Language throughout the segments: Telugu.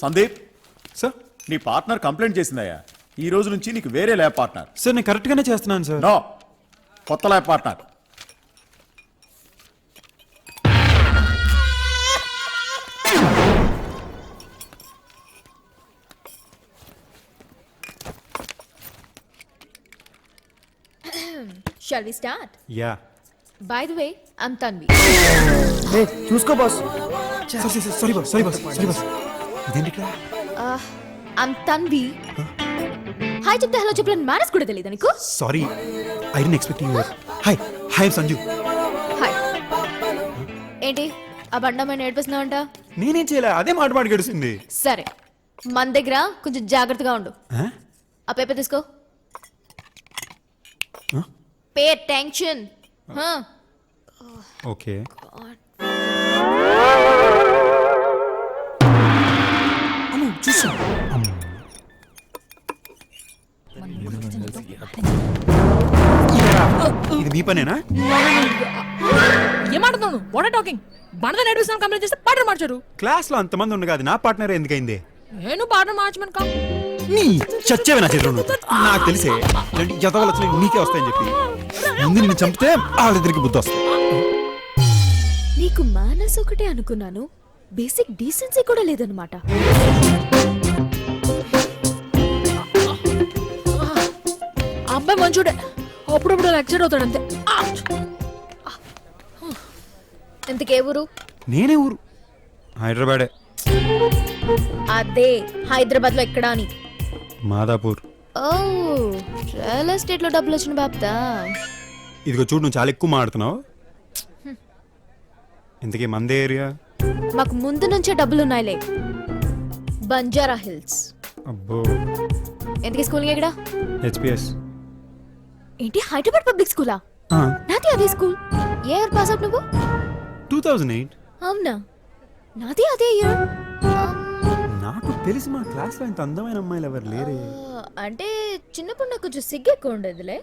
సందీప్, సార్ నీ పార్ట్నర్ కంప్లైంట్ చేసిందయ్యా. ఈ రోజు నుంచి నీకు వేరే ల్యాబ్ పార్ట్నర్. సార్ నేను కరెక్ట్గానే చేస్తున్నాను సార్. నో, కొత్త lab partner. Shall we start? Yeah By the way, I'm Tanvi. చూసుకో బాస్. సారీ బాస్ ఇదేంటి ఇక్కడ? I'm Tanvi. హాయ్ చెప్తే హలో చెప్పలేని మేనస్ కూడా తెలియదు నీకు. Sorry, I didn't expect you. Hi hi Sanju. Hi. ఏంటి ఆ బండమైన ఏడిపిస్తున్నావంట? నేనేం చేయలే, అదే మాట గడిచింది. సరే, మన దగ్గర కొంచెం జాగ్రత్తగా ఉండు. ఆ పేపర్ తీసుకో. Pay attention. ఓకే. చూసా ఇది మీ పనేనా? ఏమాడుతున్నాను? What are talking? బండద నడిపిస్తాను కంప్లైంట్ చేస్తే పార్ట్నర్ మార్చారు. క్లాస్ లో అంతమంది ఉండగా అది నా పార్ట్నర్ ఎందుకైంది? నేను పార్ట్నర్ మార్చమని కా నీ చచ్చేవి నా చేతిలో నువ్వు. నాకు తెలిసే జతవలు వచ్చిన నీకే వస్తాయని చెప్పి ముందు నిన్ను చంపితే వాళ్ళిద్దరికి బుద్ధి వస్తుంది. నీకు మేనస్ ఒకటే అనుకున్నాను, బేసిక్ డీసెన్సీ కూడా లేదనమాట. అబ్బాయి మంచోడే, అప్పుడప్పుడు లెక్చర్ అవుతాడు అంతే. ఇంతకే ఊరు? నేనే ఊరు హైదరాబాదే. అదే హైదరాబాద్ లో ఎక్కడా అని? మాదాపూర్. ఓ, రియల్ ఎస్టేట్ లో డబ్బులు వచ్చిన బాప్తా. ఇదిగో చూడు, నువ్వు చాలా ఎక్కువ మాడుతున్నావు. ఇంతకీ మందే ఏరియా? మాకు ముందు నుంచే డబ్బులున్నాయిలే. బంజారా హిల్స్. అబ్బో. ఎందుకే స్కూల్ ఎక్కడా? హెచ్పిఎస్. ఏంటి హైదరాబాద్ పబ్లిక్ స్కూలా? నాది అదే స్కూల్. ఏ ఇయర్ పాస్ అవుట్ నువ్వు? 2008. అవునా, నాది అదే ఇయర్. నాకు తెలిసి మా క్లాస్ లో ఇంత అందమైన అమ్మాయిలు ఎవరు లేరే. అంటే చిన్నప్పుడు నాకు కొంచెం సిగ్గు ఎక్కువ ఉండేదిలే.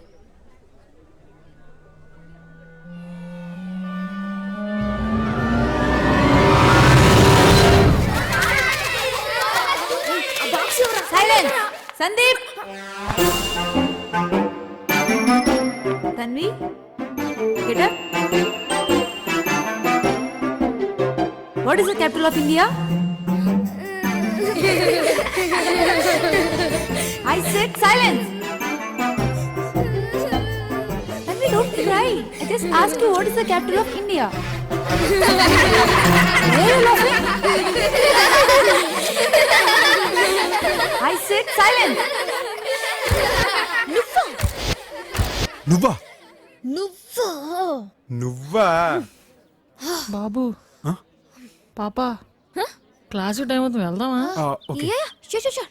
Silence. Sandeep. Tanvi, get up. What is the capital of India? I said silence. Tanvi, don't cry. I just asked you what is the capital of India. Why are you laughing? I said silence. నువ్వా? నువ్వా? నువ్వా? బాబు పాపా, క్లాస్ టైం అవుతుంది, వెళ్దామా? ఓకే. Yeah, sure.